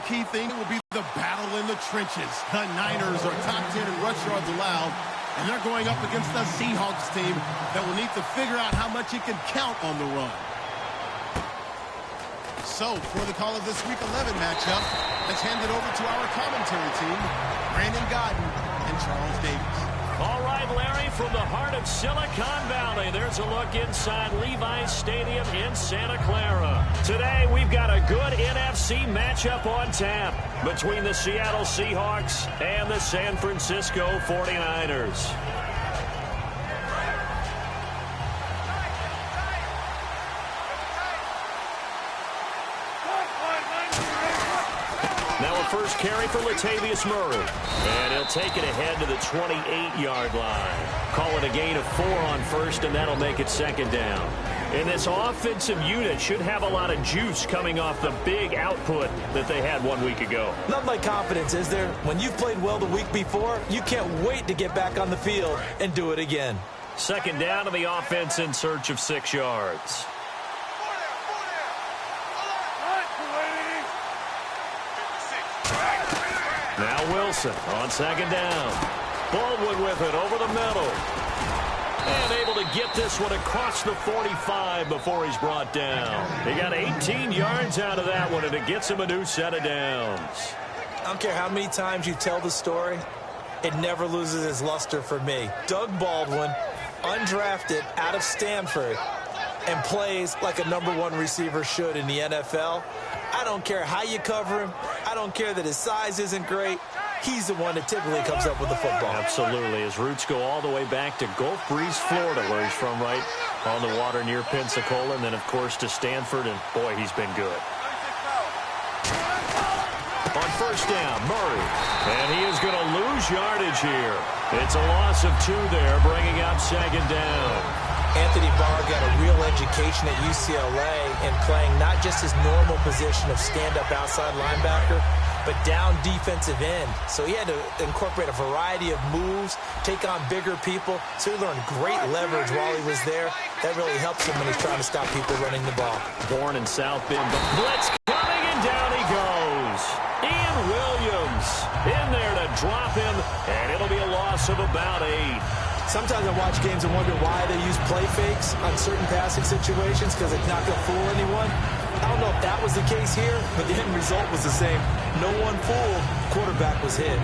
key thing will be the battle in the trenches. The Niners are top 10 in rush yards allowed, and they're going up against the Seahawks team that will need to figure out how much it can count on the run. So, for the call of this Week 11 matchup, let's hand it over to our commentary team, Brandon Godden and Charles Davis. All right, Larry, from the heart of Silicon Valley, there's a look inside Levi's Stadium in Santa Clara. Today, we've got a good NFC matchup on tap between the Seattle Seahawks and the San Francisco 49ers. Now a first carry for Latavius Murray. And he'll take it ahead to the 28-yard line. Call it a gain of 4 on first, and that'll make it second down. And this offensive unit should have a lot of juice coming off the big output that they had 1 week ago. Nothing like confidence, is there? When you've played well the week before, you can't wait to get back on the field and do it again. Second down to the offense in search of 6 yards. Now Wilson on second down. Baldwin with it over the middle. And able to get this one across the 45 before he's brought down. He got 18 yards out of that one, and it gets him a new set of downs. I don't care how many times you tell the story, it never loses its luster for me. Doug Baldwin, undrafted out of Stanford, and plays like a #1 receiver should in the NFL. I don't care how you cover him. I don't care that his size isn't great. He's the one that typically comes up with the football. Absolutely. His roots go all the way back to Gulf Breeze, Florida, where he's from, right on the water near Pensacola, and then, of course, to Stanford, and, boy, he's been good. On first down, Murray. And he is going to lose yardage here. It's a loss of 2 there, bringing up second down. Anthony Barr got a real education at UCLA in playing not just his normal position of stand-up outside linebacker, but down defensive end. So he had to incorporate a variety of moves, take on bigger people. So he learned great leverage while he was there. That really helps him when he's trying to stop people running the ball. Born in South Bend. Blitz coming, and down he goes. Ian Williams in there to drop him, and it'll be a loss of about 8. Sometimes I watch games and wonder why they use play fakes on certain passing situations, because it's not going to fool anyone. I don't know if that was the case here, but the end result was the same. No one fooled. Quarterback was hit.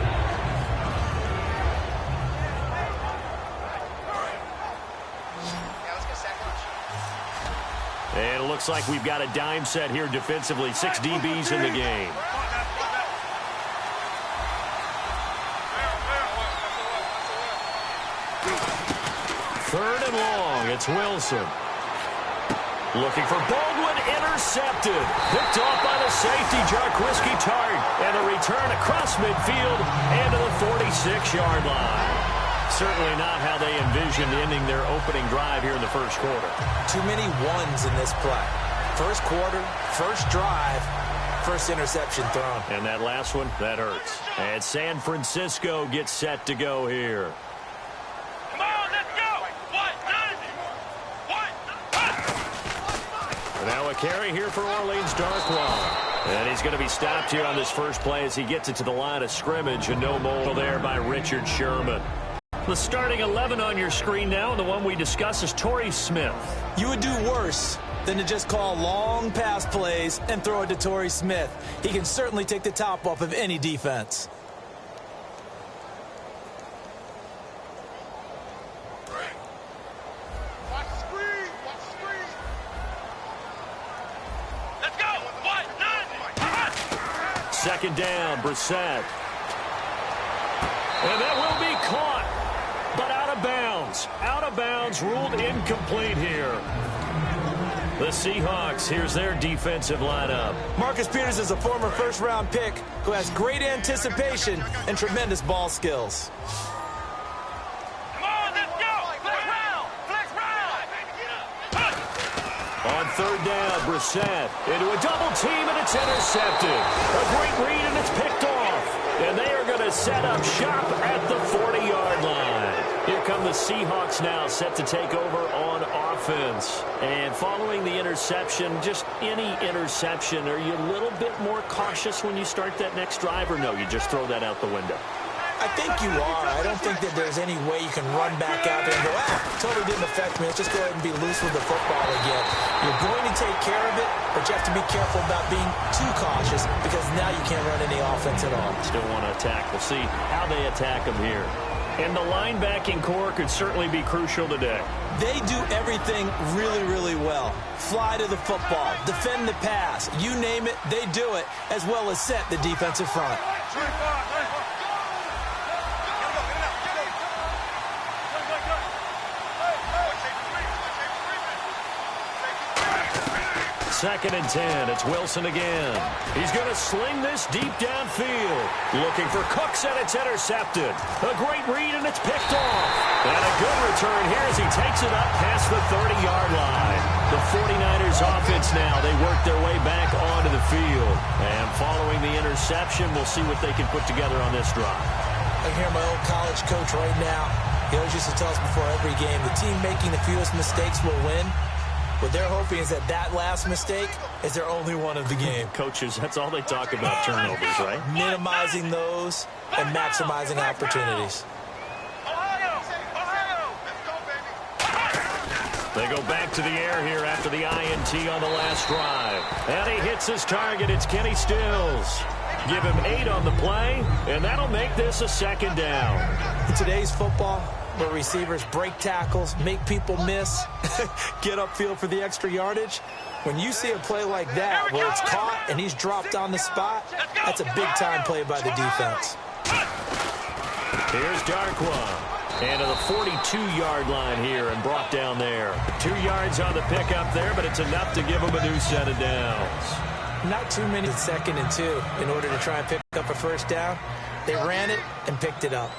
And it looks like we've got a dime set here defensively. 6 DBs in the game. Third and long, it's Wilson. Looking for Baldwin, intercepted. Picked off by the safety, Jarquiski Tart. And a return across midfield and to the 46-yard line. Certainly not how they envisioned ending their opening drive here in the first quarter. Too many ones in this play. First quarter, first drive, first interception thrown. And that last one, that hurts. And San Francisco gets set to go here. Now a carry here for Orleans Darkwa. And he's going to be stopped here on this first play as he gets it to the line of scrimmage. And no more there by Richard Sherman. The starting 11 on your screen now, and the one we discuss is Torrey Smith. You would do worse than to just call long pass plays and throw it to Torrey Smith. He can certainly take the top off of any defense. Second down, Brissett. And that will be caught, but out of bounds. Out of bounds, ruled incomplete here. The Seahawks, here's their defensive lineup. Marcus Peters is a former first-round pick who has great anticipation and tremendous ball skills. On third down, Brissett into a double team, and it's intercepted. A great read, and it's picked off. And they are going to set up shop at the 40-yard line. Here come the Seahawks now set to take over on offense. And following the interception, just any interception, are you a little bit more cautious when you start that next drive, or no, you just throw that out the window? I think you are. I don't think that there's any way you can run back out there and go, totally didn't affect me. Let's just go ahead and be loose with the football again. You're going to take care of it, but you have to be careful about being too cautious because now you can't run any offense at all. Still want to attack. We'll see how they attack them here. And the linebacking core could certainly be crucial today. They do everything really, really well. Fly to the football, defend the pass, you name it, they do it, as well as set the defensive front. Second and 10. It's Wilson again. He's going to sling this deep downfield. Looking for Cooks, and it's intercepted. A great read, and it's picked off. And a good return here as he takes it up past the 30-yard line. The 49ers offense now, they work their way back onto the field. And following the interception, we'll see what they can put together on this drive. I hear my old college coach right now. He always used to tell us before every game, the team making the fewest mistakes will win. What they're hoping is that last mistake is their only one of the game. Coaches, that's all they talk about, turnovers, right? Minimizing those and maximizing opportunities. They go back to the air here after the INT on the last drive. And he hits his target. It's Kenny Stills. Give him 8 on the play, and that'll make this a second down. In today's football, where receivers break tackles, make people miss, get upfield for the extra yardage, when you see a play like that where it's caught and he's dropped on the spot, that's a big-time play by the defense. Here's Darkwa. And to the 42-yard line here and brought down there. 2 yards on the pickup there, but it's enough to give him a new set of downs. Not too many second and 2 in order to try and pick up a first down. They ran it and picked it up.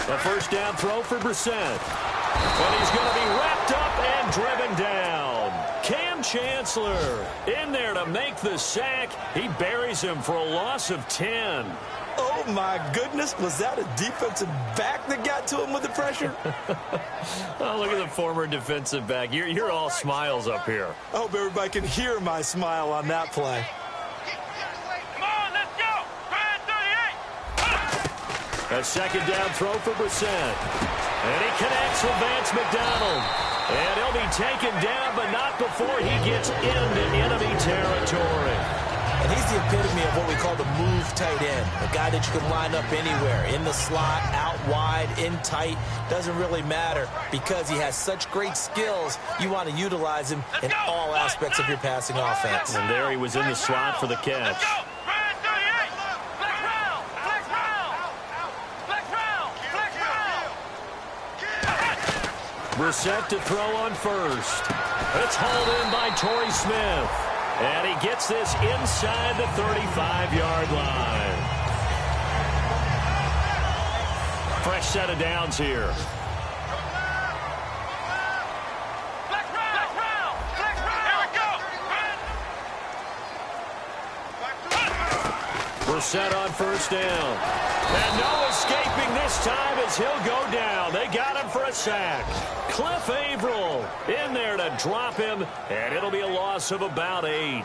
A first down throw for Brissett. And he's going to be wrapped up and driven down. Cam Chancellor in there to make the sack. He buries him for a loss of 10. Oh, my goodness. Was that a defensive back that got to him with the pressure? Oh, look at the former defensive back. You're all smiles up here. I hope everybody can hear my smile on that play. A second down throw for Brissett. And he connects with Vance McDonald. And he'll be taken down, but not before he gets into enemy territory. And he's the epitome of what we call the move tight end. A guy that you can line up anywhere. In the slot, out wide, in tight. Doesn't really matter because he has such great skills. You want to utilize him in all aspects of your passing offense. And there he was in the slot for the catch. Brissett to throw on first. It's hauled in by Torrey Smith. And he gets this inside the 35-yard line. Fresh set of downs here. Brissett on first down. And no escaping this time as he'll go down. They got him for a sack. Cliff Averill in there to drop him, and it'll be a loss of about 8.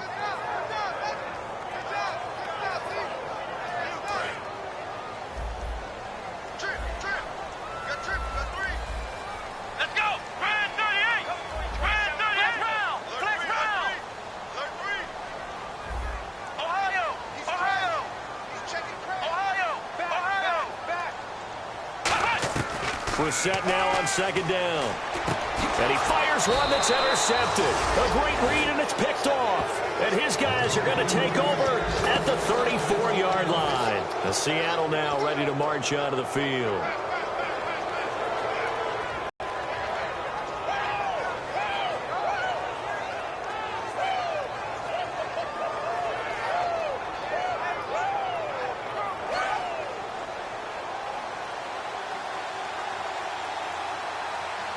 Brissett now on second down. And he fires one that's intercepted. A great read, and it's picked off. And his guys are going to take over at the 34-yard line. And Seattle now ready to march out of the field.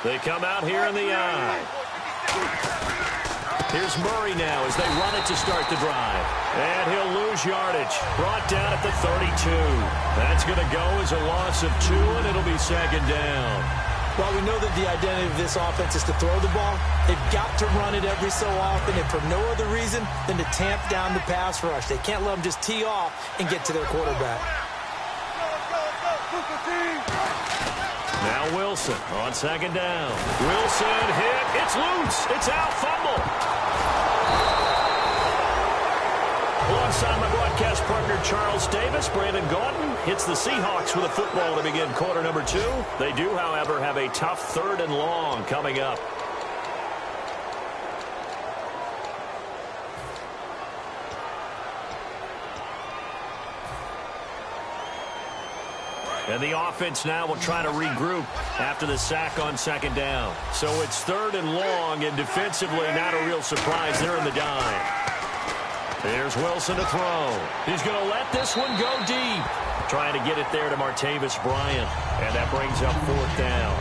They come out here in the I. Here's Murray now as they run it to start the drive. And he'll lose yardage. Brought down at the 32. That's going to go as a loss of 2, and it'll be second down. Well, we know that the identity of this offense is to throw the ball. They've got to run it every so often, and for no other reason than to tamp down the pass rush. They can't let them just tee off and get to their quarterback. Now Wilson on second down. Wilson hit. It's loose. It's out. Fumble. Alongside my broadcast partner Charles Davis, Brandon Gaudin hits the Seahawks with a football to begin quarter number 2. They do, however, have a tough 3rd and long coming up. And the offense now will try to regroup after the sack on second down. So it's 3rd and long, and defensively not a real surprise. They're in the dime. There's Wilson to throw. He's going to let this one go deep. Trying to get it there to Martavis Bryant. And that brings up 4th down.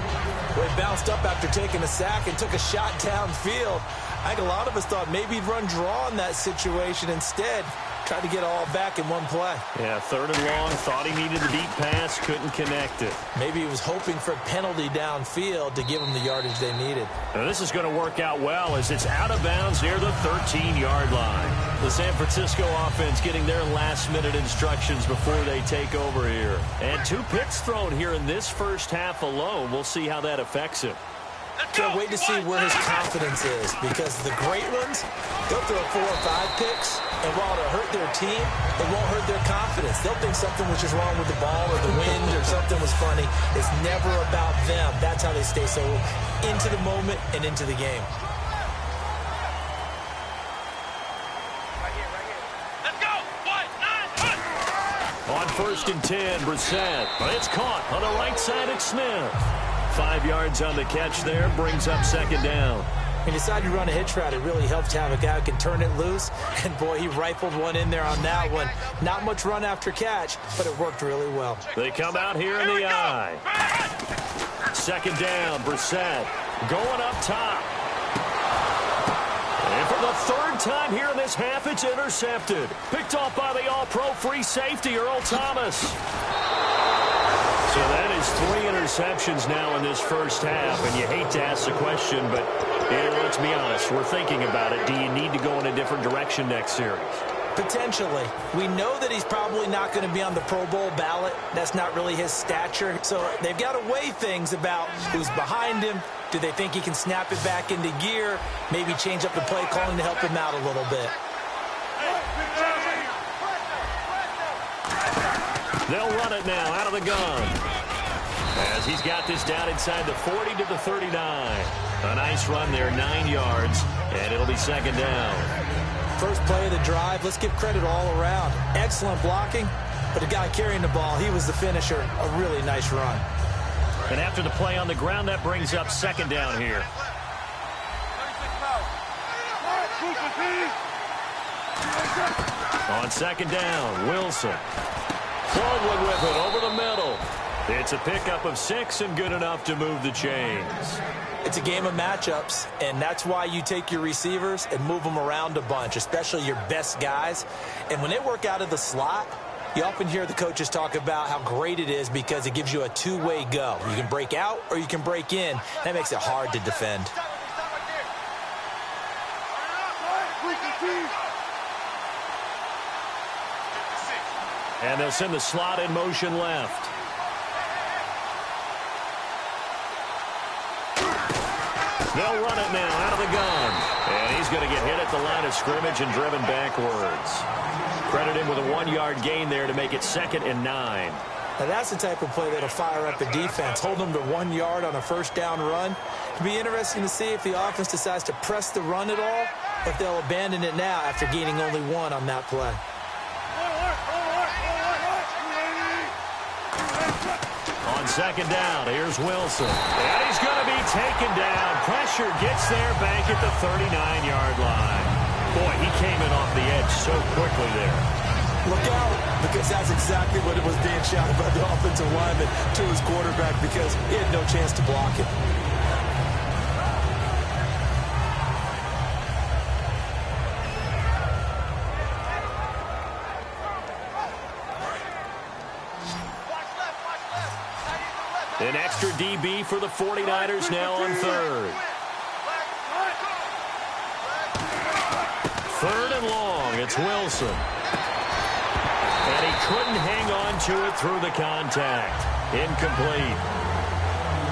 Well, he bounced up after taking a sack and took a shot downfield. I think a lot of us thought maybe he'd run draw in that situation. Instead, tried to get it all back in one play. Yeah, 3rd and long. Thought he needed the deep pass. Couldn't connect it. Maybe he was hoping for a penalty downfield to give them the yardage they needed. Now, this is going to work out well as it's out of bounds near the 13-yard line. The San Francisco offense getting their last-minute instructions before they take over here. And 2 picks thrown here in this first half alone. We'll see how that affects him. Can't wait to see where his confidence is, because the great ones, they'll throw 4 or 5 picks, and while it'll hurt their team, it won't hurt their confidence. They'll think something was just wrong with the ball or the wind or something was funny. It's never about them. That's how they stay so into the moment and into the game. On 1st and 10, Brissett. It's caught on the right side at Smith. 5 yards on the catch there, brings up second down. He decided to run a hitch route. It really helps to have a guy who can turn it loose. And, boy, he rifled one in there on that one. Not much run after catch, but it worked really well. They come out here in the eye. Second down, Brissett going up top. And for the 3rd time here in this half, it's intercepted. Picked off by the all-pro free safety, Earl Thomas. So that is 3 interceptions now in this first half, and you hate to ask the question, but let's be honest, we're thinking about it. Do you need to go in a different direction next series? Potentially. We know that he's probably not going to be on the Pro Bowl ballot. That's not really his stature. So they've got to weigh things about who's behind him. Do they think he can snap it back into gear? Maybe change up the play calling to help him out a little bit. They'll run it now out of the gun. As he's got this down inside the 40 to the 39. A nice run there, 9 yards, and it'll be second down. First play of the drive, let's give credit all around. Excellent blocking, but the guy carrying the ball, he was the finisher. A really nice run. And after the play on the ground, that brings up second down here. On second down, Wilson. Baldwin with it over the middle. It's a pickup of 6 and good enough to move the chains. It's a game of matchups, and that's why you take your receivers and move them around a bunch, especially your best guys. And when they work out of the slot, you often hear the coaches talk about how great it is because it gives you a two-way go. You can break out or you can break in. That makes it hard to defend. And they'll send the slot in motion left. They'll run it now out of the gun. And he's going to get hit at the line of scrimmage and driven backwards. Credit him with a 1-yard gain there to make it 2nd and 9. Now that's the type of play that'll fire up a defense. Hold them to 1 yard on a first down run. It'll be interesting to see if the offense decides to press the run at all, or if they'll abandon it now after gaining only 1 on that play. On second down, here's Wilson. And he's going to be taken down. Pressure gets there back at the 39-yard line. Boy, he came in off the edge so quickly there. Look out, because that's exactly what it was being shouted by the offensive lineman to his quarterback because he had no chance to block it. An extra DB for the 49ers now on third. Third and long. It's Wilson. And he couldn't hang on to it through the contact. Incomplete.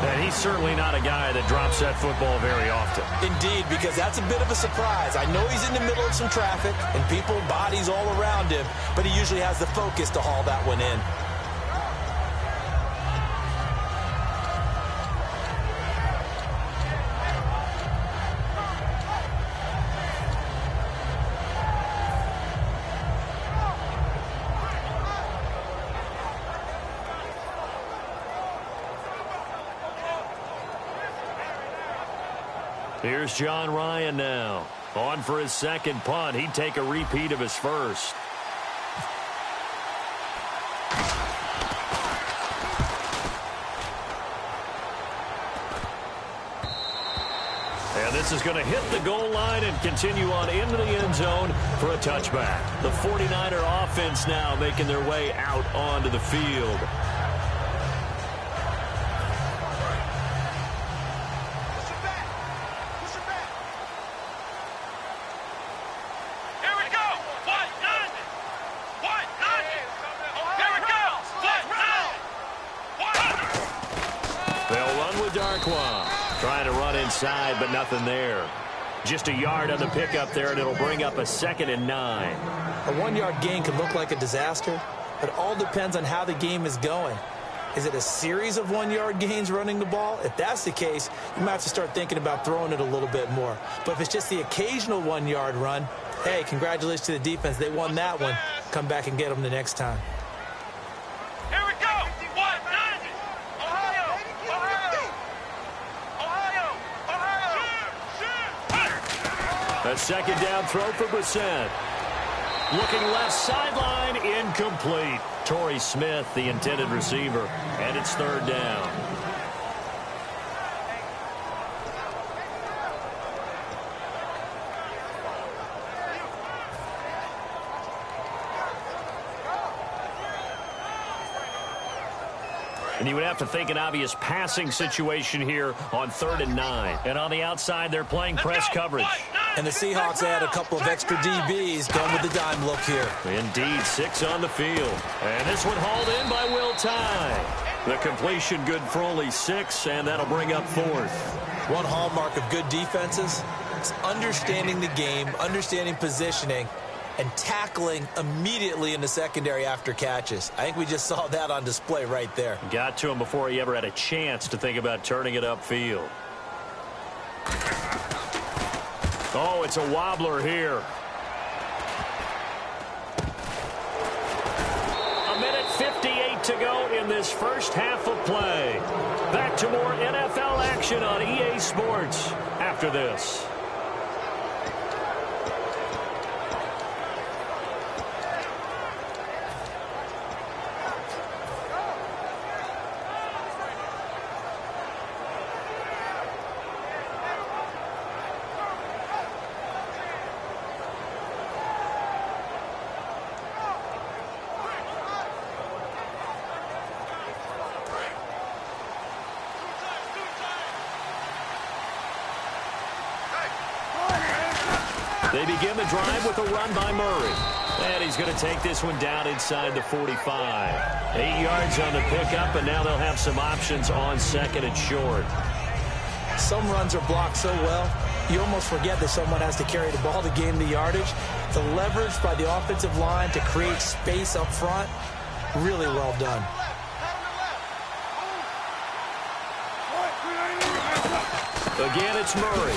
And he's certainly not a guy that drops that football very often. Indeed, because that's a bit of a surprise. I know he's in the middle of some traffic and people, bodies all around him, but he usually has the focus to haul that one in. Here's John Ryan now. On for his second punt. He'd take a repeat of his first. And this is going to hit the goal line and continue on into the end zone for a touchback. The 49er offense now making their way out onto the field. Trying to run inside, but nothing there. Just a yard on the pickup there, and it'll bring up a 2nd and 9. A 1-yard gain can look like a disaster, but it all depends on how the game is going. Is it a series of 1-yard gains running the ball? If that's the case, you might have to start thinking about throwing it a little bit more. But if it's just the occasional 1-yard run, hey, congratulations to the defense. They won that one. Come back and get them the next time. A second down throw for Brissett. Looking left sideline, incomplete. Torrey Smith, the intended receiver, and it's third down. And you would have to think an obvious passing situation here on 3rd and 9. And on the outside, they're playing press coverage. And the Seahawks add a couple of extra DBs, going with the dime look here. Indeed, 6 on the field. And this one hauled in by Will Tye. The completion good for only 6, and that'll bring up 4th. One hallmark of good defenses is understanding the game, understanding positioning, and tackling immediately in the secondary after catches. I think we just saw that on display right there. Got to him before he ever had a chance to think about turning it upfield. Oh, it's a wobbler here. A minute 58 to go in this first half of play. Back to more NFL action on EA Sports after this. They begin the drive with a run by Murray. And he's going to take this one down inside the 45. 8 yards on the pickup, and now they'll have some options on 2nd and short. Some runs are blocked so well, you almost forget that someone has to carry the ball to gain the yardage. The leverage by the offensive line to create space up front, really well done. Again, it's Murray.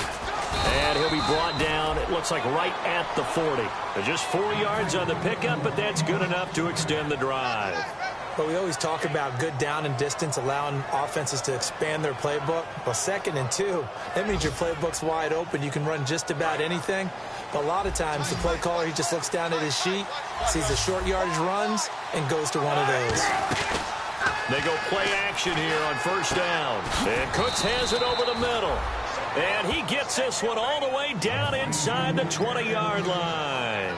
And he'll be brought down, it looks like right at the 40. Just 4 yards on the pickup, but that's good enough to extend the drive. But we always talk about good down and distance, allowing offenses to expand their playbook. Well, 2nd and 2, that means your playbook's wide open. You can run just about anything. But a lot of times, the play caller, he just looks down at his sheet, sees the short yardage runs, and goes to one of those. They go play action here on 1st down. And Cooks has it over the middle. And he gets this one all the way down inside the 20-yard line.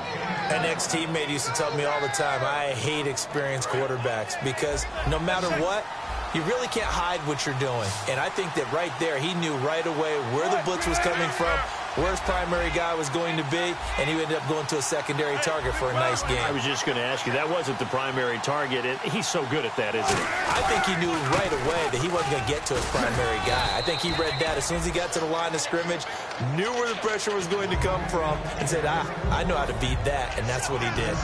An ex-teammate used to tell me all the time, I hate experienced quarterbacks because no matter what, You really can't hide what you're doing. And I think that right there, he knew right away where the blitz was coming from, where his primary guy was going to be, and he ended up going to a secondary target for a nice game. I was just going to ask you, that wasn't the primary target. He's so good at that, isn't he? I think he knew right away that he wasn't going to get to his primary guy. I think he read that as soon as he got to the line of scrimmage, knew where the pressure was going to come from, and said, I know how to beat that, and that's what he did.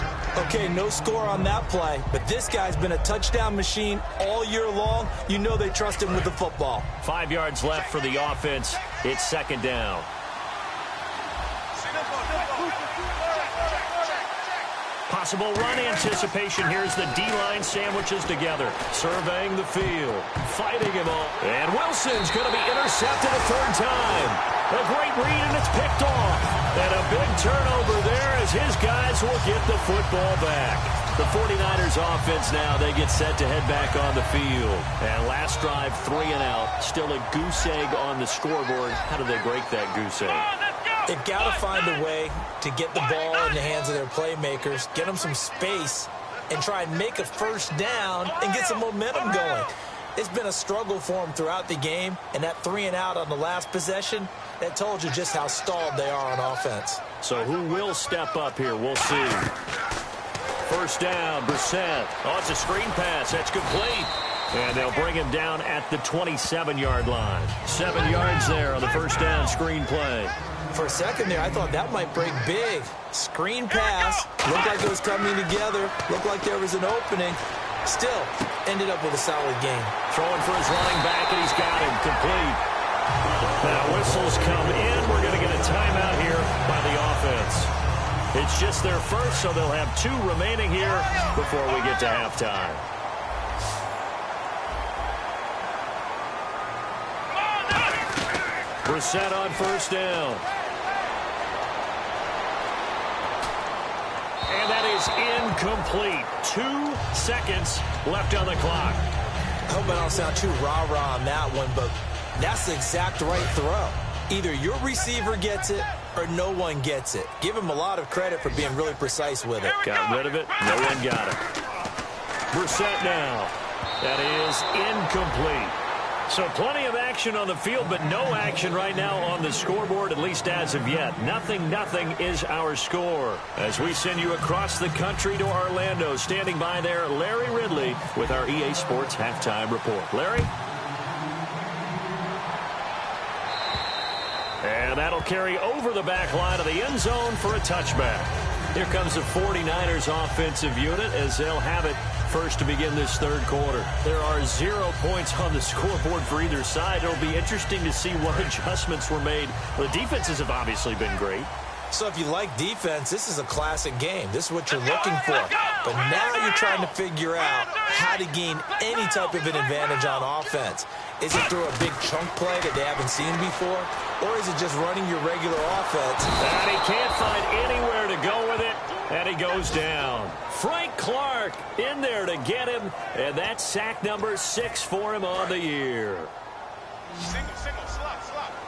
Okay, no score on that play, but this guy's been a touchdown machine all year long. You know they trust him with the football. 5 yards left for the offense. It's second down. Possible run anticipation. Here's the D-line sandwiches together. Surveying the field. Fighting him all. And Wilson's going to be intercepted a third time. A great read, and it's picked off. And a big turnover there as his guys will get the football back. The 49ers offense now, they get set to head back on the field. And last drive, 3 and out. Still a goose egg on the scoreboard. How do they break that goose egg? They've got to find a way to get the ball in the hands of their playmakers, get them some space, and try and make a first down and get some momentum going. It's been a struggle for them throughout the game, and that 3 and out on the last possession, that told you just how stalled they are on offense. So who will step up here? We'll see. First down, Brissett. Oh, it's a screen pass. That's complete. And they'll bring him down at the 27-yard line. 7 yards there on the first down screen play. For a second there, I thought that might break big. Screen pass. Looked like it was coming together. Looked like there was an opening. Still, ended up with a solid game. Throwing for his running back, and he's got him complete. Now whistles come in. We're going to get a timeout here by the offense. It's just their first, so they'll have 2 remaining here before we get to halftime. Brissett on first down. And that is incomplete. 2 seconds left on the clock. I hope I don't sound too rah-rah on that one, but that's the exact right throw. Either your receiver gets it or no one gets it. Give him a lot of credit for being really precise with it. Got rid of it. No one got it. Brissett now. That is incomplete. So plenty of action on the field, but no action right now on the scoreboard, at least as of yet. Nothing is our score. As we send you across the country to Orlando, standing by there, Larry Ridley with our EA Sports Halftime Report. Larry? And that'll carry over the back line of the end zone for a touchback. Here comes the 49ers offensive unit as they'll have it first to begin this third quarter. There are 0 points on the scoreboard for either side. It'll be interesting to see what adjustments were made. The defenses have obviously been great. So if you like defense, this is a classic game. This is what you're looking for. But now you're trying to figure out how to gain any type of an advantage on offense. Is it through a big chunk play that they haven't seen before? Or is it just running your regular offense? And he can't find anywhere to go with it. And he goes down. Frank Clark in there to get him. And that's sack number 6 for him on the year. Single, slot.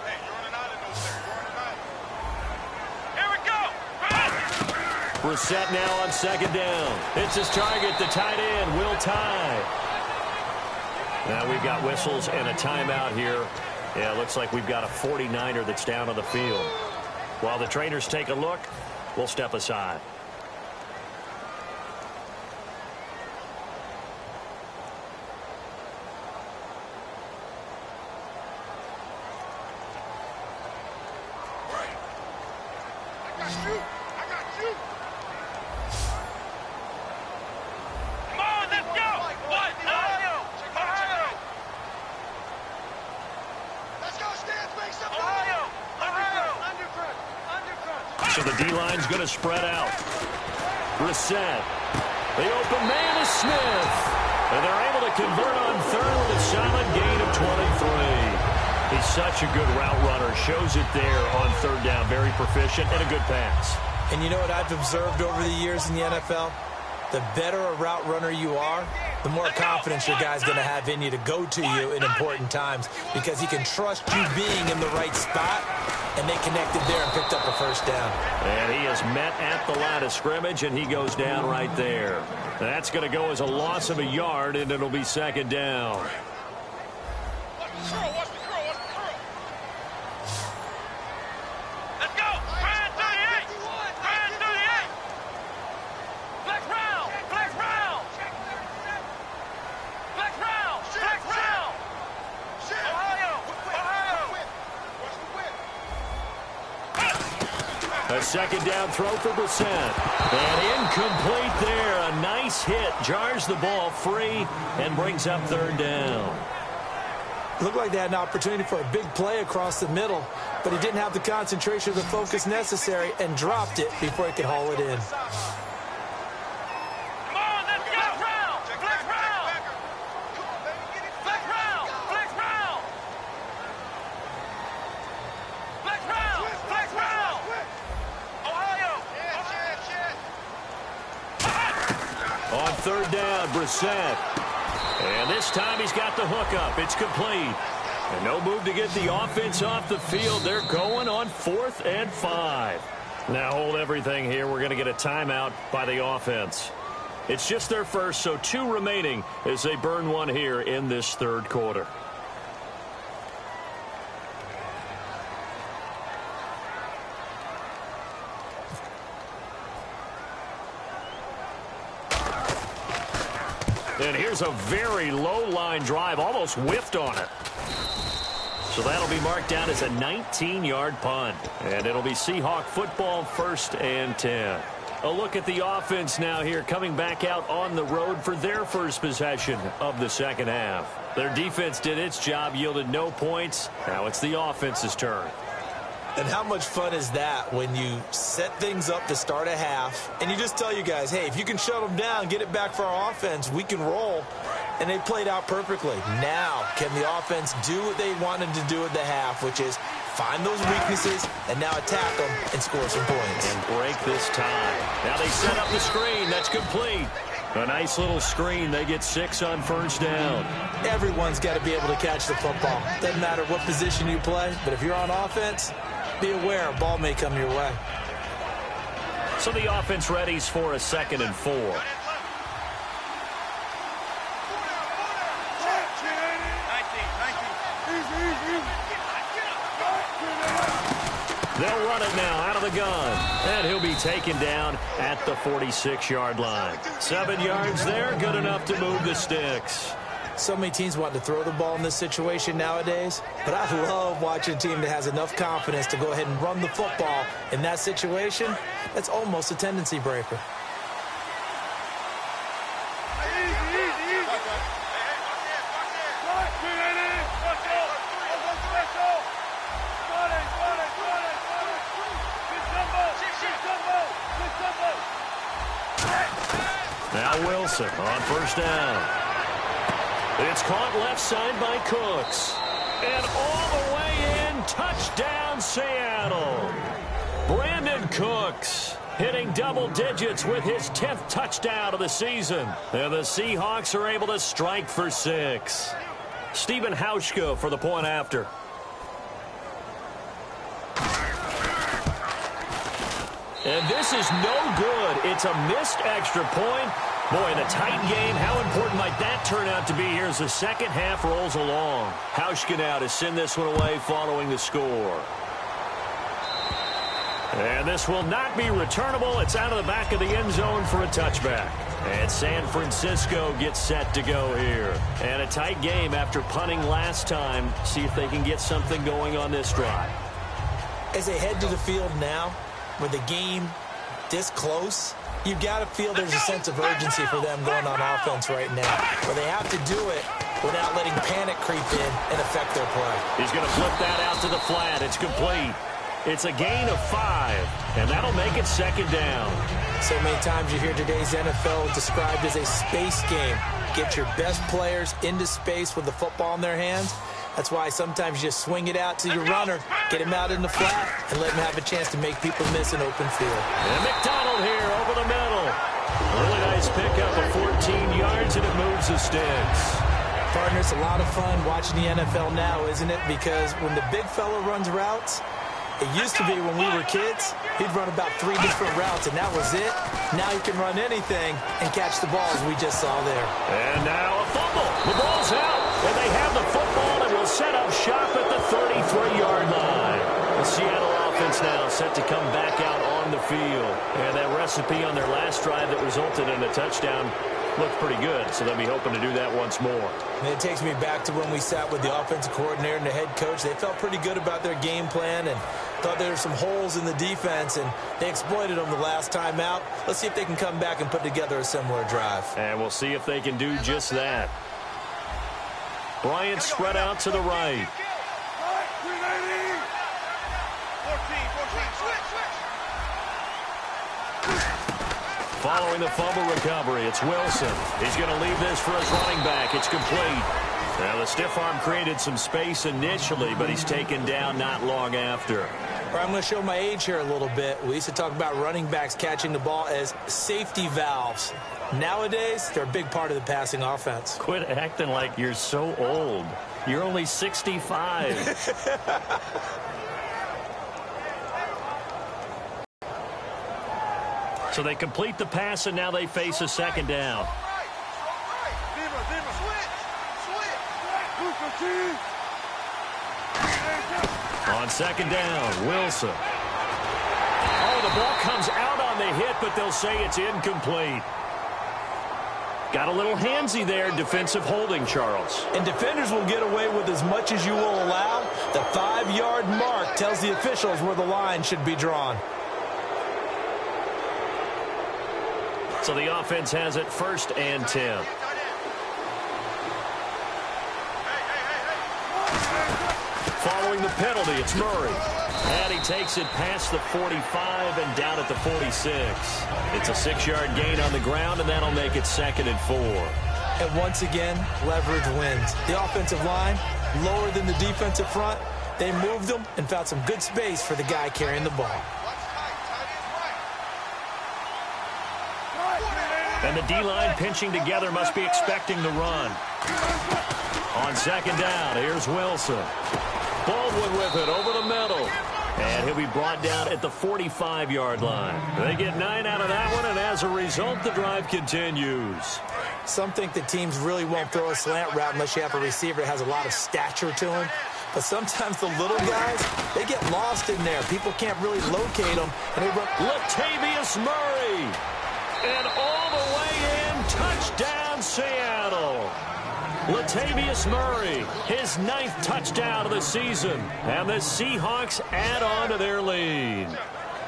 Hey, you're running out of those there. Here we go. Brissett now on second down. It's his target, the tight end, Will Tye. Now we've got whistles and a timeout here. Yeah, it looks like we've got a 49er that's down on the field. While the trainers take a look, we'll step aside. So the D-line's going to spread out. Brissett. The open man is Smith. And they're able to convert on third with a solid gain of 23. He's such a good route runner. Shows it there on third down. Very proficient and a good pass. And you know what I've observed over the years in the NFL? The better a route runner you are, the more confidence your guy's going to have in you to go to you in important times because he can trust you being in the right spot and they connected there and picked up a first down. And he is met at the line of scrimmage, and he goes down right there. That's going to go as a loss of a yard, and it'll be second down. Let's go! Brand 38! Brand 38! Flex round! Flex round! Flex round! Flex round! Ohio! Ohio! A second down throw for Brissett. And incomplete there. A nice hit. Jars the ball free and brings up third down. Looked like they had an opportunity for a big play across the middle, but he didn't have the concentration or the focus necessary and dropped it before he could haul it in. Come on, let's go! Flex round! Flex round! Flex round! Flex round! Flex round! Ohio! On third down, Brissett. And this time he's got the hook up. It's complete. And no move to get the offense off the field. They're going on 4th and 5. Now hold everything here. We're going to get a timeout by the offense. It's just their first, so 2 remaining as they burn one here in this third quarter. And here's a very low-line drive, almost whiffed on it. So that'll be marked down as a 19-yard punt. And it'll be Seahawk football, 1st and 10. A look at the offense now here, coming back out on the road for their first possession of the second half. Their defense did its job, yielded no points. Now it's the offense's turn. And how much fun is that when you set things up to start a half and you just tell you guys, hey, if you can shut them down, get it back for our offense, we can roll. And they played out perfectly. Now, can the offense do what they wanted to do at the half, which is find those weaknesses and now attack them and score some points. And break this time. Now they set up the screen. That's complete. A nice little screen. They get 6 on first down. Everyone's got to be able to catch the football. Doesn't matter what position you play, but if you're on offense, be aware a ball may come your way. So the offense readies for a 2nd and 4. They'll run it now out of the gun. And he'll be taken down at the 46-yard line. 7 yards there, good enough to move the sticks. So many teams want to throw the ball in this situation nowadays, but I love watching a team that has enough confidence to go ahead and run the football. In that situation, that's almost a tendency breaker. Now Wilson on first down. It's caught left side by Cooks. And all the way in, touchdown Seattle. Brandon Cooks hitting double digits with his 10th touchdown of the season. And the Seahawks are able to strike for 6. Stephen Hauschka for the point after. And this is no good. It's a missed extra point. Boy, in a tight game, how important might that turn out to be here as the second half rolls along? Hauschka now to send this one away following the score. And this will not be returnable. It's out of the back of the end zone for a touchback. And San Francisco gets set to go here. And a tight game after punting last time. See if they can get something going on this drive. As they head to the field now, with the game this close, you've got to feel there's a sense of urgency for them going on offense right now, where they have to do it without letting panic creep in and affect their play. He's going to flip that out to the flat. It's complete. It's a gain of 5, and that'll make it second down. So many times you hear today's NFL described as a space game. Get your best players into space with the football in their hands. That's why sometimes you just swing it out to your runner, get him out in the flat, and let him have a chance to make people miss an open field. And McDonald here over the middle. Really nice pickup of 14 yards, and it moves the sticks. Partner, it's a lot of fun watching the NFL now, isn't it? Because when the big fella runs routes, It used to be when we were kids, he'd run about 3 different routes, and that was it. Now he can run anything and catch the ball, as we just saw there. And now a fumble. The ball's out, and they have the football and will set up shop at the 33-yard line. The Seattle offense now set to come back out on the field. And that recipe on their last drive that resulted in a touchdown looked pretty good, so they'll be hoping to do that once more. And it takes me back to when we sat with the offensive coordinator and the head coach. They felt pretty good about their game plan and thought there were some holes in the defense, and they exploited them the last time out. Let's see if they can come back and put together a similar drive. And we'll see if they can do just that. Bryant spread out to the right. 14, Following the fumble recovery, it's Wilson. He's going to leave this for his running back. It's complete. Now, the stiff arm created some space initially, but he's taken down not long after. All right, I'm going to show my age here a little bit. We used to talk about running backs catching the ball as safety valves. Nowadays, they're a big part of the passing offense. Quit acting like you're so old. You're only 65. So they complete the pass, and now they face a second down. On second down, Wilson. Oh, the ball comes out on the hit, but they'll say it's incomplete. Got a little handsy there, defensive holding, Charles. And defenders will get away with as much as you will allow. The 5-yard mark tells the officials where the line should be drawn. So the offense has it 1st and 10. Following the penalty, it's Murray. And he takes it past the 45 and down at the 46. It's a 6-yard gain on the ground, and that'll make it 2nd and 4. And once again, leverage wins. The offensive line, lower than the defensive front. They moved them and found some good space for the guy carrying the ball. And the D-line pinching together must be expecting the run. On second down, here's Wilson. Baldwin with it over the middle. And he'll be brought down at the 45-yard line. They get 9 out of that one, and as a result, the drive continues. Some think that teams really won't throw a slant route unless you have a receiver that has a lot of stature to him. But sometimes the little guys, they get lost in there. People can't really locate them. And they run. Latavius Murray. And all the way in, touchdown Seattle. Latavius Murray, his 9th touchdown of the season. And the Seahawks add on to their lead.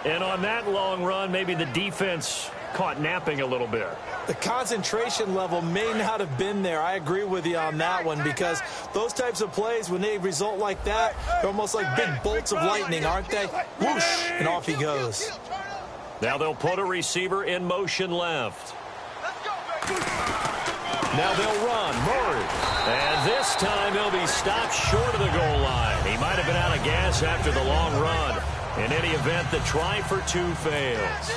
And on that long run, maybe the defense caught napping a little bit. The concentration level may not have been there. I agree with you on that one, because those types of plays, when they result like that, they're almost like big bolts of lightning, aren't they? Whoosh, and off he goes. Now they'll put a receiver in motion left. Now they'll run. Murray. And this time he'll be stopped short of the goal line. He might have been out of gas after the long run. In any event, the try for 2 fails.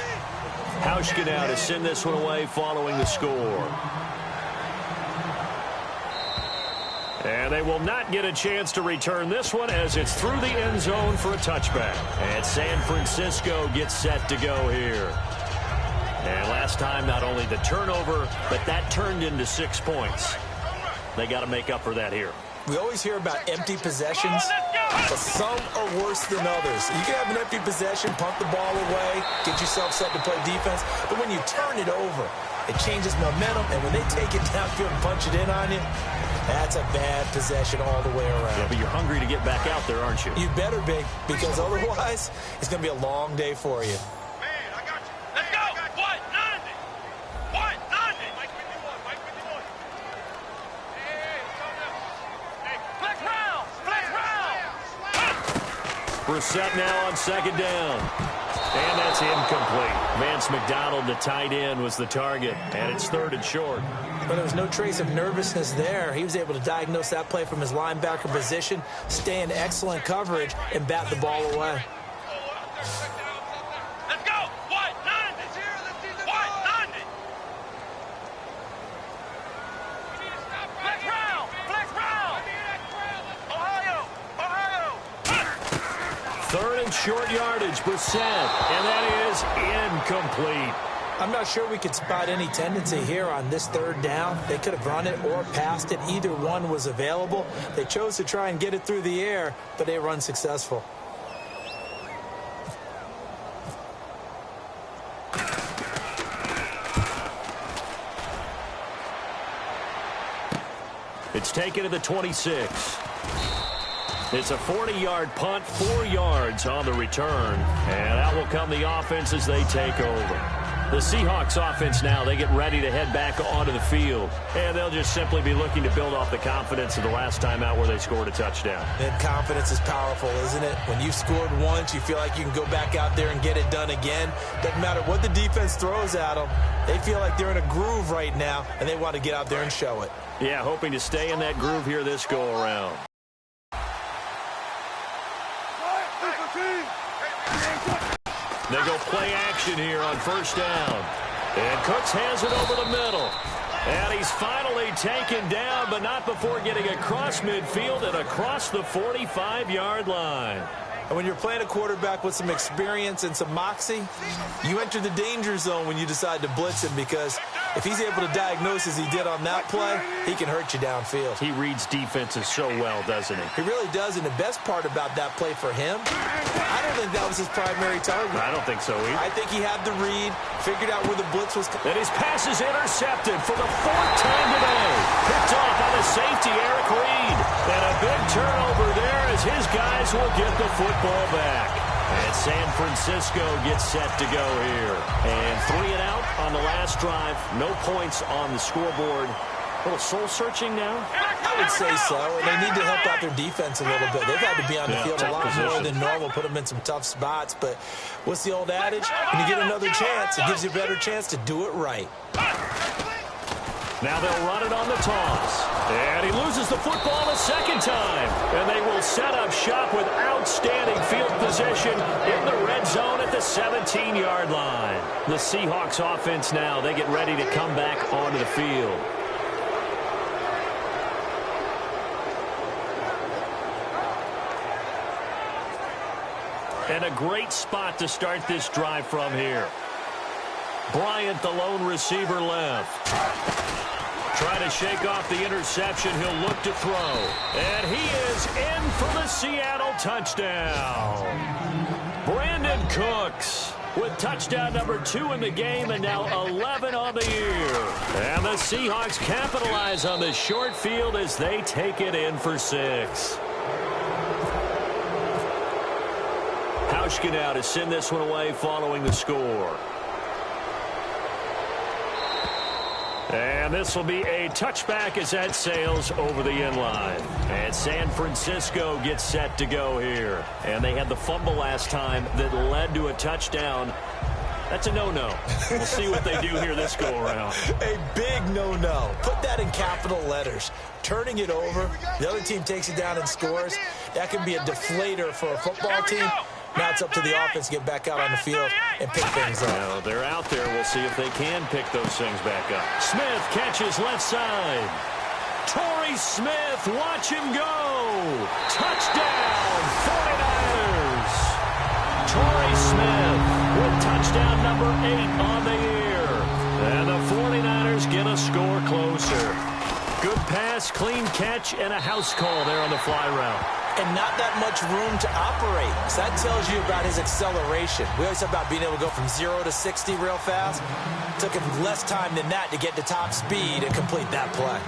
Hauschka now to send this one away following the score. And they will not get a chance to return this one as it's through the end zone for a touchback. And San Francisco gets set to go here. And last time, not only the turnover, but that turned into 6 points. They got to make up for that here. We always hear about empty possessions, but some are worse than others. You can have an empty possession, pump the ball away, get yourself set to play defense, but when you turn it over, it changes momentum, and when they take it downfield and punch it in on you, that's a bad possession all the way around. Yeah, but you're hungry to get back out there, aren't you? You better be, because otherwise, it's going to be a long day for you. Brissett now on second down. And that's incomplete. Vance McDonald, the tight end, was the target. And it's 3rd and short. But there was no trace of nervousness there. He was able to diagnose that play from his linebacker position, stay in excellent coverage, and bat the ball away. Let's go! What? 90! What? 90! Flex round! Flex round! Ohio! 3rd and short yardage. Brissett, and that is incomplete. I'm not sure we could spot any tendency here on this third down. They could have run it or passed it. Either one was available. They chose to try and get it through the air, but they were unsuccessful. It's taken to the 26. It's a 40-yard punt, 4 yards on the return. And out will come the offense as they take over. The Seahawks offense now, they get ready to head back onto the field. And they'll just simply be looking to build off the confidence of the last time out where they scored a touchdown. And confidence is powerful, isn't it? When you've scored once, you feel like you can go back out there and get it done again. Doesn't matter what the defense throws at them. They feel like they're in a groove right now, and they want to get out there and show it. Yeah, hoping to stay in that groove here this go-around. They go play action here on first down. And Cooks has it over the middle. And he's finally taken down, but not before getting across midfield and across the 45-yard line. And when you're playing a quarterback with some experience and some moxie, you enter the danger zone when you decide to blitz him, because if he's able to diagnose as he did on that play, he can hurt you downfield. He reads defenses so well, doesn't he? He really does, and the best part about that play for him, I don't think that was his primary target. I don't think so either. I think he had the read, figured out where the blitz was. And his pass is intercepted for the 4th time today. Picked off by the safety, Eric Reed. And a big turnover there as his guys will get the football back. And San Francisco gets set to go here. And 3 and out on the last drive. No points on the scoreboard. A little soul-searching now? I would say so. And they need to help out their defense a little bit. They've had to be on the field a lot more than normal, put them in some tough spots. But what's the old adage? When you get another chance, it gives you a better chance to do it right. Now they'll run it on the toss. And he loses the football a second time. And they will set up shop with outstanding field position in the red zone at the 17-yard line. The Seahawks offense now, they get ready to come back onto the field. And a great spot to start this drive from here. Bryant, the lone receiver, left. Trying to shake off the interception. He'll look to throw. And he is in for the Seattle touchdown. Brandon Cooks with touchdown number 2 in the game and now 11 on the year. And the Seahawks capitalize on the short field as they take it in for 6. Hauschka now to send this one away following the score. And this will be a touchback as that sails over the end line. And San Francisco gets set to go here. And they had the fumble last time that led to a touchdown. That's a no-no. We'll see what they do here this go-around. A big no-no. Put that in capital letters. Turning it over, the other team takes it down and scores. That can be a deflator for a football team. Now it's up to the offense to get back out on the field and pick things up. Well, they're out there. We'll see if they can pick those things back up. Smith catches left side. Torrey Smith, watch him go. Touchdown, 49ers. Torrey Smith with touchdown number 8 on the year. And the 49ers get a score closer. Good pass, clean catch, and a house call there on the fly route. And not that much room to operate. So that tells you about his acceleration. We always talk about being able to go from 0 to 60 real fast. It took him less time than that to get to top speed and complete that play.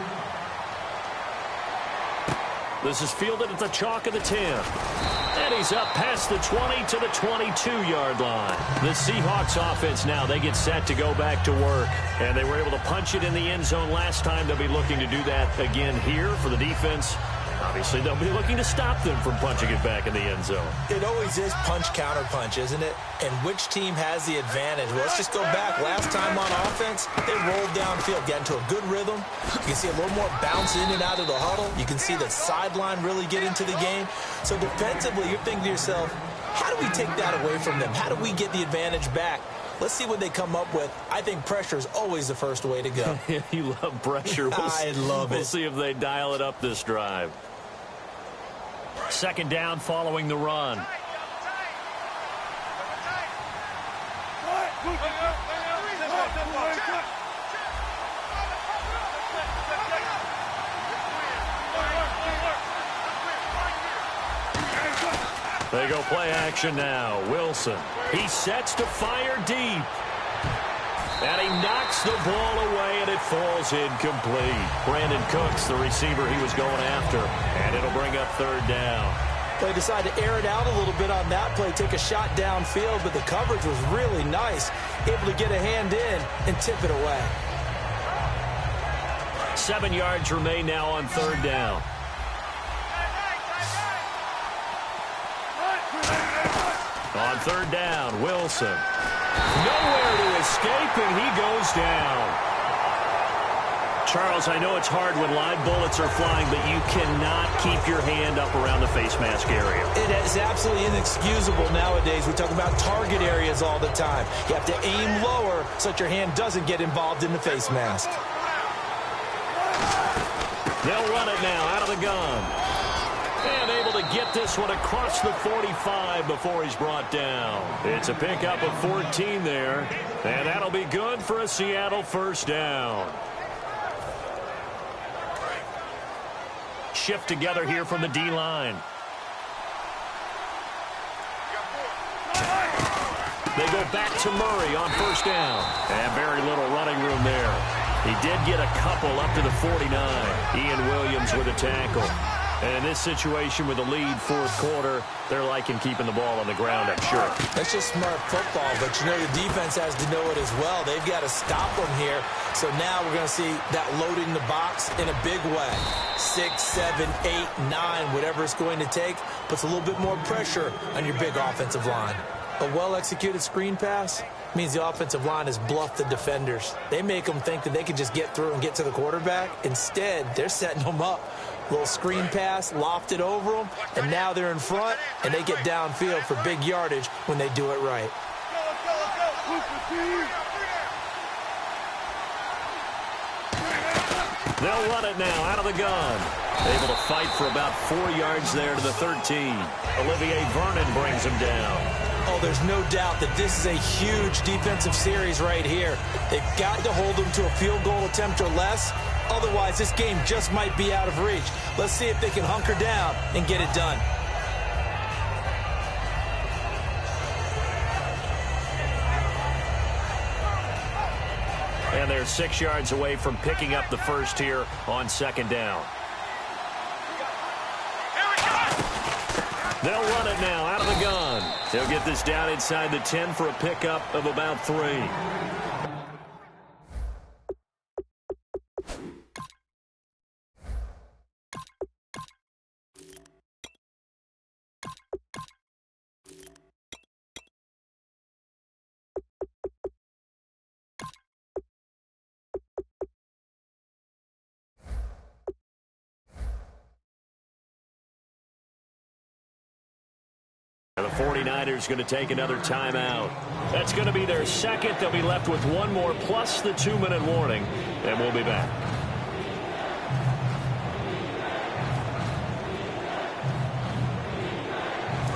This is fielded at the chalk of the 10. And he's up past the 20 to the 22-yard line. The Seahawks offense now, they get set to go back to work. And they were able to punch it in the end zone last time. They'll be looking to do that again here for the defense. Obviously, they'll be looking to stop them from punching it back in the end zone. It always is punch-counter-punch, isn't it? And which team has the advantage? Well, let's just go back. Last time on offense, they rolled downfield, got into a good rhythm. You can see a little more bounce in and out of the huddle. You can see the sideline really get into the game. So defensively, you're thinking to yourself, how do we take that away from them? How do we get the advantage back? Let's see what they come up with. I think pressure is always the first way to go. You love pressure. I love it. We'll see if they dial it up this drive. Second down following the run. They go play action now. Wilson. He sets to fire deep. And he knocks the ball away, and it falls incomplete. Brandon Cooks, the receiver he was going after. And it'll bring up third down. They decided to air it out a little bit on that play, take a shot downfield, but the coverage was really nice. Able to get a hand in and tip it away. 7 yards remain now on third down. On third down, Wilson. Nowhere to escape, and he goes down. Charles, I know it's hard when live bullets are flying, but you cannot keep your hand up around the face mask area. It is absolutely inexcusable nowadays. We talk about target areas all the time. You have to aim lower so that your hand doesn't get involved in the face mask. They'll run it now out of the gun. And able to get this one across the 45 before he's brought down. It's a pickup of 14 there. And that'll be good for a Seattle first down. Shift together here from the D-line. They go back to Murray on first down. And very little running room there. He did get a couple up to the 49. Ian Williams with a tackle. And in this situation with the lead fourth quarter, they're liking keeping the ball on the ground, I'm sure. That's just smart football, but you know the defense has to know it as well. They've got to stop them here. So now we're going to see that loading the box in a big way. 6, 7, 8, 9, whatever it's going to take, puts a little bit more pressure on your big offensive line. A well-executed screen pass means the offensive line has bluffed the defenders. They make them think that they can just get through and get to the quarterback. Instead, they're setting them up. Little screen pass, lofted over them, and now they're in front, and they get downfield for big yardage when they do it right. They'll run it now out of the gun. Able to fight for about 4 yards there to the 13. Olivier Vernon brings him down. Oh, there's no doubt that this is a huge defensive series right here. They've got to hold them to a field goal attempt or less. Otherwise, this game just might be out of reach. Let's see if they can hunker down and get it done. And they're 6 yards away from picking up the first here on second down. They'll run it now out of the gun. They'll get this down inside the 10 for a pickup of about 3. The 49ers going to take another timeout. That's going to be their second. They'll be left with one more plus the 2-minute warning, and we'll be back.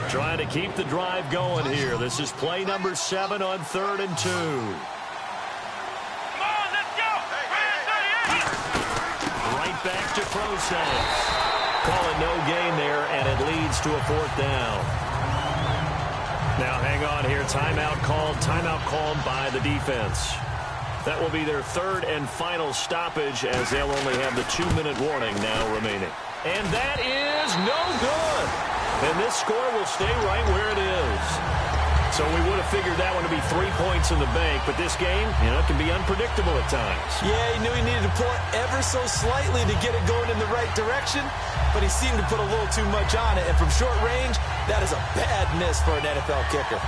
Trying to keep the drive going here. This is play number 7 on 3rd and 2. Come on, let's go. Right back to Process. Call it no gain there, and it leads to a 4th down. Now hang on here. Timeout called by the defense. That will be their 3rd and final stoppage as they'll only have the 2-minute warning now remaining. And that is no good. And this score will stay right where it is. So we would have figured that one to be 3 points in the bank, but this game, can be unpredictable at times. Yeah, he knew he needed to pull it ever so slightly to get it going in the right direction, but he seemed to put a little too much on it, and from short range, that is a bad miss for an NFL kicker.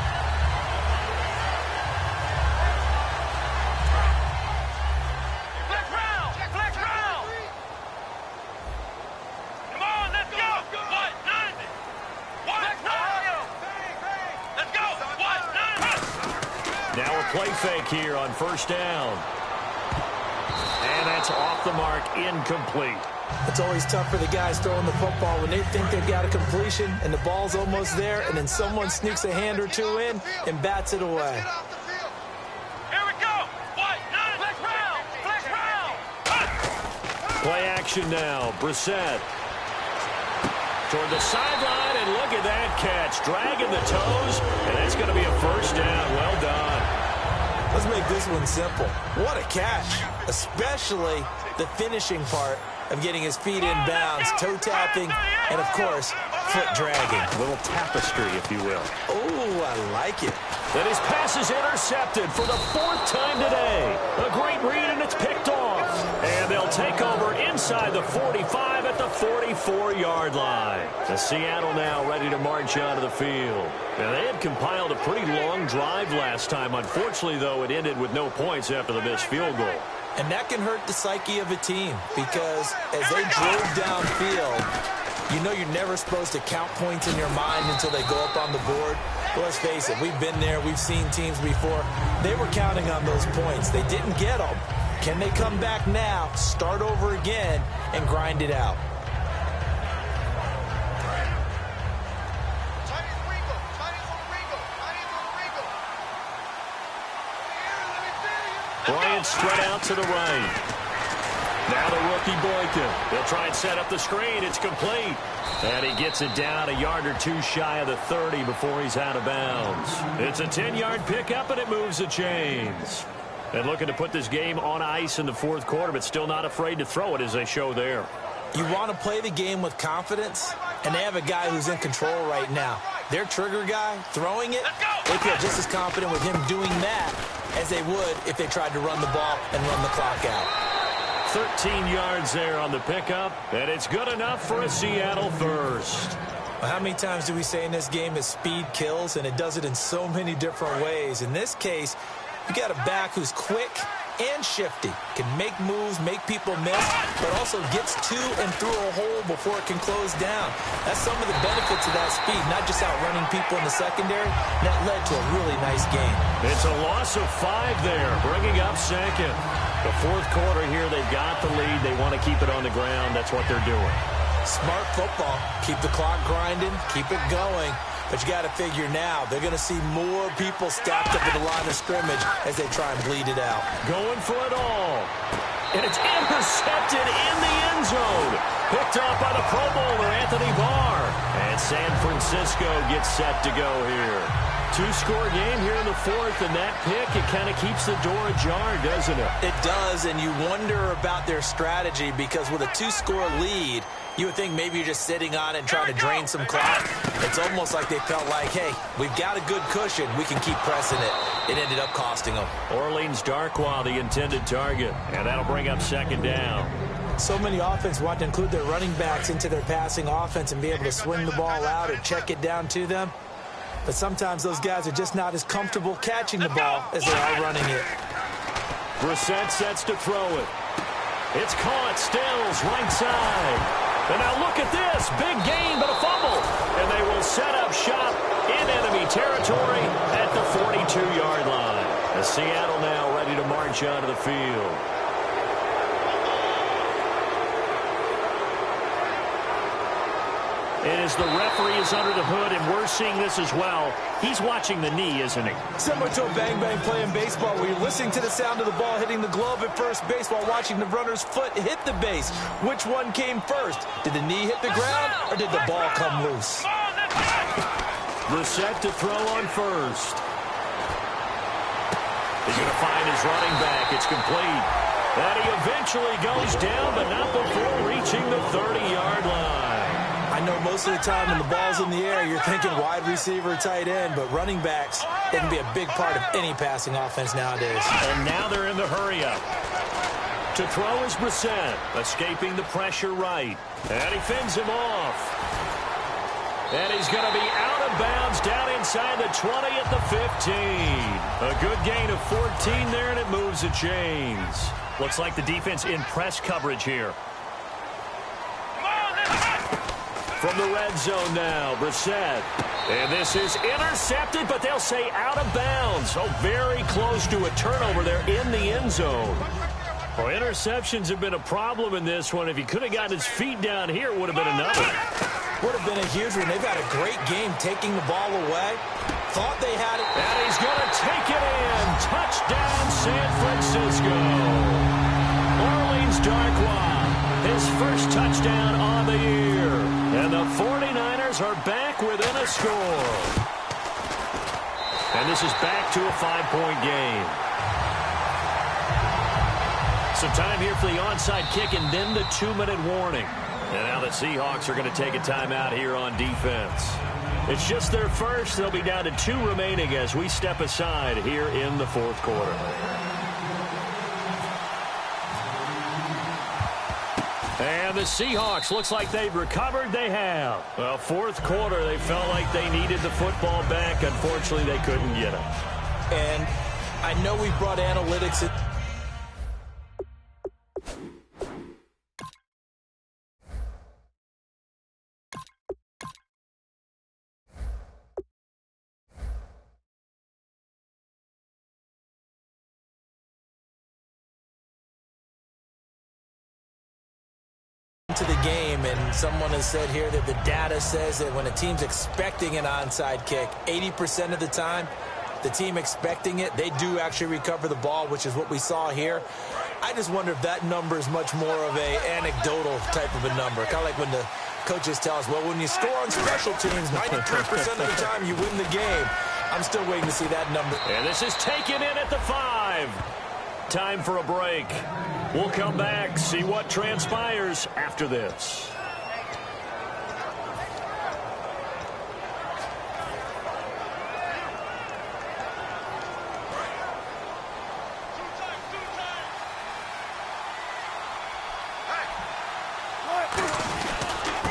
Now a play fake here on first down. And that's off the mark, incomplete. It's always tough for the guys throwing the football when they think they've got a completion and the ball's almost there, and then someone sneaks a hand or two in and bats it away. Play action now. Brissett. Toward the sideline, and look at that catch. Dragging the toes, and that's going to be a first down. Well done. Let's make this one simple. What a catch, especially the finishing part of getting his feet in bounds, toe tapping, and, of course, foot dragging. A little tapestry, if you will. Oh, I like it. Then his pass is intercepted for the 4th time today. A great read, and it's picked off. And they'll take over inside the 45 at the 44-yard line. The Seattle now ready to march onto the field. Now, they had compiled a pretty long drive last time. Unfortunately, though, it ended with no points after the missed field goal. And that can hurt the psyche of a team because as they drove downfield, you know you're never supposed to count points in your mind until they go up on the board. But let's face it, we've been there. We've seen teams before. They were counting on those points. They didn't get them. Can they come back now, start over again, and grind it out? Bryant spread out to the right. Now the rookie Boykin. They'll try and set up the screen. It's complete. And he gets it down a yard or two shy of the 30 before he's out of bounds. It's a 10-yard pickup, and it moves the chains. And looking to put this game on ice in the 4th quarter, but still not afraid to throw it as they show there. You want to play the game with confidence, and they have a guy who's in control right now. Their trigger guy, throwing it, they feel just as confident with him doing that as they would if they tried to run the ball and run the clock out. 13 yards there on the pickup, and it's good enough for a Seattle first. Well, how many times do we say in this game that speed kills, and it does it in so many different ways. In this case, you got a back who's quick and shifty, can make moves, make people miss, but also gets to and through a hole before it can close down. That's some of the benefits of that speed, not just outrunning people in the secondary. That led to a really nice game. It's a loss of 5 there, bringing up second. The 4th quarter here, they've got the lead. They want to keep it on the ground. That's what they're doing. Smart football. Keep the clock grinding, keep it going. But you got to figure now, they're going to see more people stacked up at the line of scrimmage as they try and bleed it out. Going for it all. And it's intercepted in the end zone. Picked up by the Pro Bowler, Anthony Barr. And San Francisco gets set to go here. 2-score game here in the 4th, and that pick, it kind of keeps the door ajar, doesn't it? It does, and you wonder about their strategy because with a 2-score lead, you would think maybe you're just sitting on it and trying to drain some clock. It's almost like they felt like, hey, we've got a good cushion. We can keep pressing it. It ended up costing them. Orleans Darkwa, the intended target, and that'll bring up second down. So many offenses want to include their running backs into their passing offense and be able to swing the ball out or check it down to them. But sometimes those guys are just not as comfortable catching the ball as they are running it. Brissett sets to throw it. It's caught. Stills right side. And now look at this. Big gain, but a fumble. And they will set up shop in enemy territory at the 42-yard line. As Seattle now ready to march onto the field. As the referee is under the hood, and we're seeing this as well, he's watching the knee, isn't he? Similar to a bang-bang play in baseball where you're listening to the sound of the ball hitting the glove at first base while watching the runner's foot hit the base. Which one came first? Did the knee hit the ground, or did the ball come loose? Brissett to throw on first. He's going to find his running back. It's complete. And he eventually goes down, but not before reaching the 30-yard line. I know most of the time when the ball's in the air, you're thinking wide receiver, tight end, but running backs, they can be a big part of any passing offense nowadays. And now they're in the hurry-up. To throw is Brissett, escaping the pressure right. And he fends him off. And he's going to be out of bounds down inside the 20 at the 15. A good gain of 14 there, and it moves the chains. Looks like the defense in press coverage here. From the red zone now, Brissett. And this is intercepted, but they'll say out of bounds. So very close to a turnover there in the end zone. Well, interceptions have been a problem in this one. If he could have gotten his feet down here, it would have been another. Would have been a huge one. They've had a great game taking the ball away. Thought they had it. And he's going to take it in. Touchdown, San Francisco. Orleans Darkwa his first touchdown on the year. And the 49ers are back within a score. And this is back to a 5-point game. Some time here for the onside kick and then the 2-minute warning. And now the Seahawks are going to take a timeout here on defense. It's just their first. They'll be down to 2 remaining as we step aside here in the fourth quarter. And the Seahawks, looks like they've recovered. They have. Well, fourth quarter, they felt like they needed the football back. Unfortunately, they couldn't get it. And I know we brought analytics into the game, and someone has said here that the data says that when a team's expecting an onside kick, 80% of the time, the team expecting it, they do actually recover the ball, which is what we saw here. I just wonder if that number is much more of a anecdotal type of a number. Kind of like when the coaches tell us, well, when you score on special teams, 93% of the time you win the game. I'm still waiting to see that number. And this is taken in at the 5. Time for a break. We'll come back, see what transpires after this.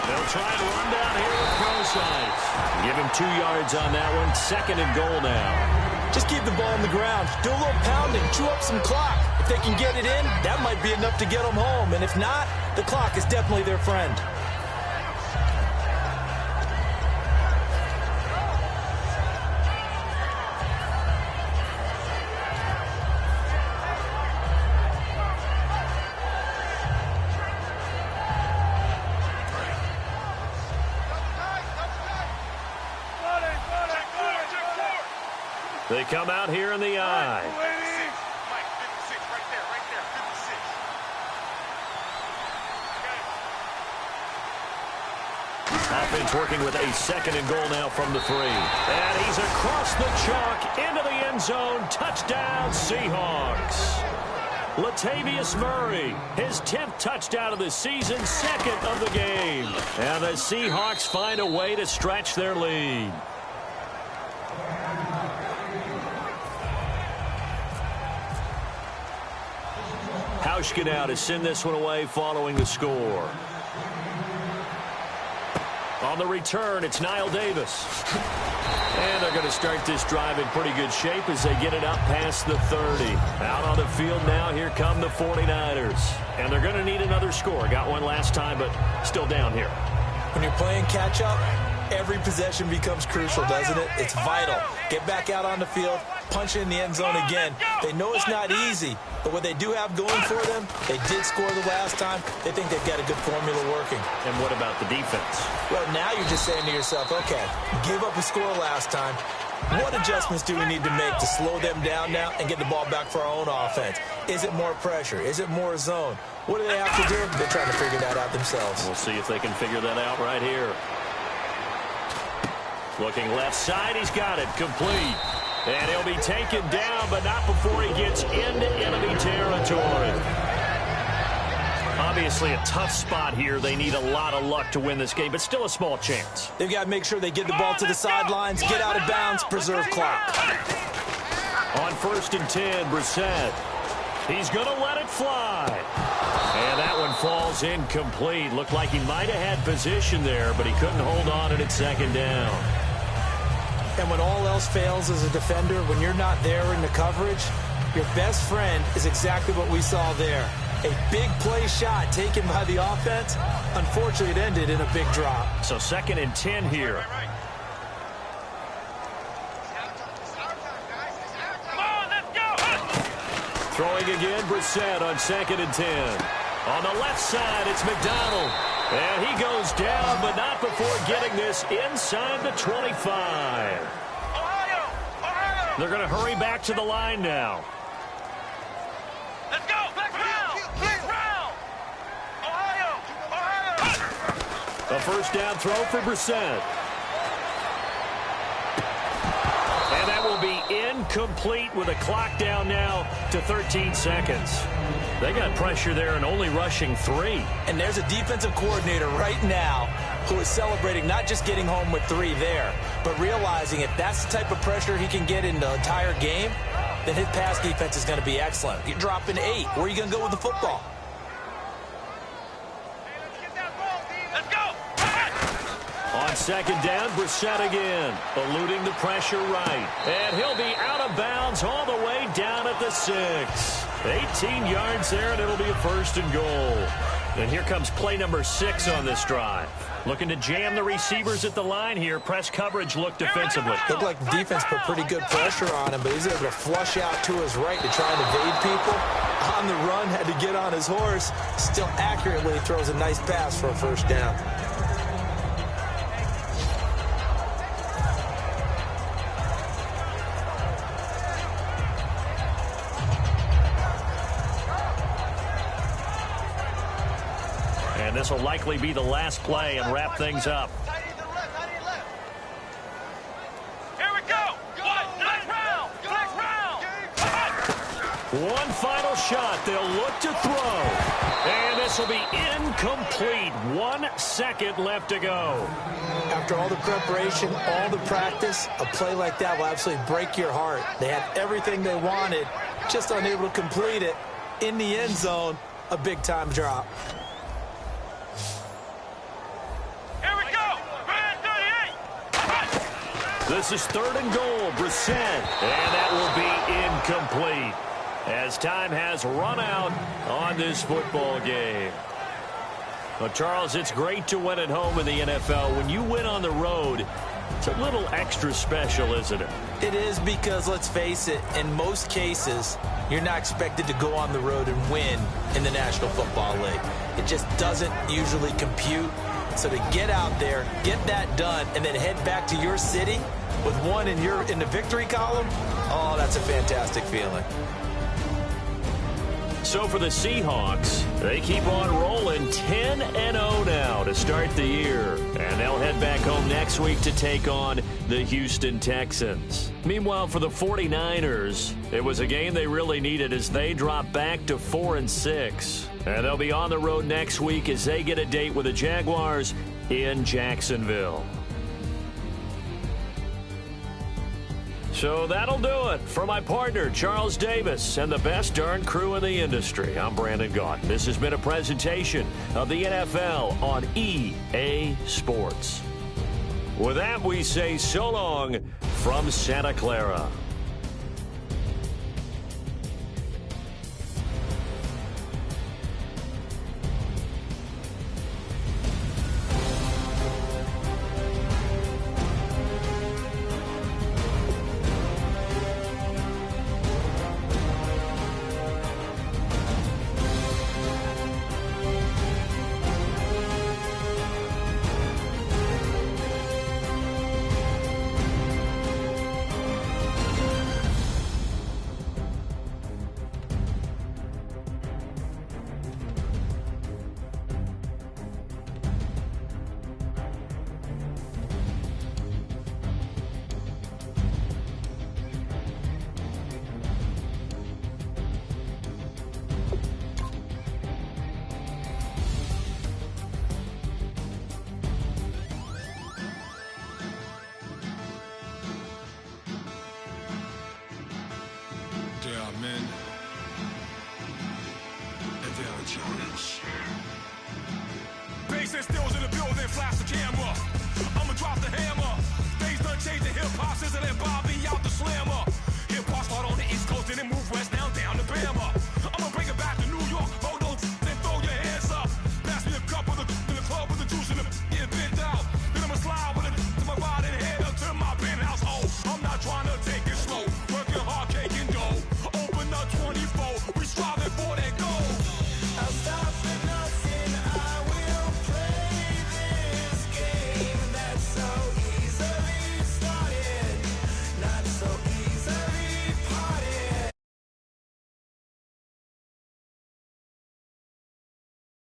They'll try and run down here with Procise. Give him 2 yards on that one. 2nd and goal now. Just keep the ball on the ground. Do a little pounding. Chew up some clock. If they can get it in, that might be enough to get them home. And if not, the clock is definitely their friend. They come out here in the eye. Mike, 56, right there, 56. Offense working with a 2nd and goal now from the 3. And he's across the chalk into the end zone. Touchdown, Seahawks. Latavius Murray, his 10th touchdown of the season, 2nd of the game. And the Seahawks find a way to stretch their lead. Hauschka now to send this one away following the score. On the return, it's Niall Davis. And they're going to start this drive in pretty good shape as they get it up past the 30. Out on the field now, here come the 49ers. And they're going to need another score. Got one last time, but still down here. When you're playing catch-up, every possession becomes crucial, doesn't it? It's vital. Get back out on the field, punch in the end zone again. They know it's not easy, but what they do have going for them, they did score the last time. They think they've got a good formula working. And what about the defense? Well, now you're just saying to yourself, okay, give up a score last time. What adjustments do we need to make to slow them down now and get the ball back for our own offense? Is it more pressure? Is it more zone? What do they have to do? They're trying to figure that out themselves. We'll see if they can figure that out right here. Looking left side, he's got it, complete. And he'll be taken down, but not before he gets into enemy territory. Obviously a tough spot here. They need a lot of luck to win this game, but still a small chance. They've got to make sure they get the ball to the sidelines, get out of bounds, preserve clock. On 1st and 10, Brissett. He's going to let it fly. And that one falls incomplete. Looked like he might have had position there, but he couldn't hold on and it's 2nd down. And when all else fails as a defender, when you're not there in the coverage, your best friend is exactly what we saw there. A big play shot taken by the offense. Unfortunately, it ended in a big drop. So 2nd and 10 here. Throwing again, Brissett on 2nd and 10. On the left side, it's McDonald. And he goes down, but not before getting this inside the 25. They're going to hurry back to the line now. Let's go! Back round! Back round! Ohio! first down throw for Brissett. And that will be incomplete with a clock down now to 13 seconds. They got pressure there and only rushing 3. And there's a defensive coordinator right now who is celebrating not just getting home with 3 there, but realizing if that's the type of pressure he can get in the entire game, then his pass defense is going to be excellent. You're dropping 8. Where are you going to go with the football? On second down, Brissett again, eluding the pressure right. And he'll be out of bounds all the way down at the 6. 18 yards there, and it'll be a first and goal. And here comes play number 6 on this drive. Looking to jam the receivers at the line here. Press coverage look defensively. Looked like the defense put pretty good pressure on him, but he's able to flush out to his right to try and evade people. On the run, had to get on his horse. Still accurately throws a nice pass for a first down. And this will likely be the last play and wrap things up. Here we go. Next round. Next round. One final shot. They'll look to throw. And this will be incomplete. 1 second left to go. After all the preparation, all the practice, a play like that will absolutely break your heart. They had everything they wanted, just unable to complete it. In the end zone, a big-time drop. This is 3rd and goal, Brissett. And that will be incomplete as time has run out on this football game. Well, Charles, it's great to win at home in the NFL. When you win on the road, it's a little extra special, isn't it? It is because, let's face it, in most cases, you're not expected to go on the road and win in the National Football League. It just doesn't usually compute. So to get out there, get that done, and then head back to your city with one in the victory column, oh, that's a fantastic feeling. So for the Seahawks, they keep on rolling 10-0 now to start the year. And they'll head back home next week to take on the Houston Texans. Meanwhile, for the 49ers, it was a game they really needed as they drop back to 4-6. And they'll be on the road next week as they get a date with the Jaguars in Jacksonville. So that'll do it for my partner, Charles Davis, and the best darn crew in the industry. I'm Brandon Gaudin. This has been a presentation of the NFL on EA Sports. With that, we say so long from Santa Clara. Man. Challenge. Bass and stills in the building, flash the camera. I'ma drop the hammer.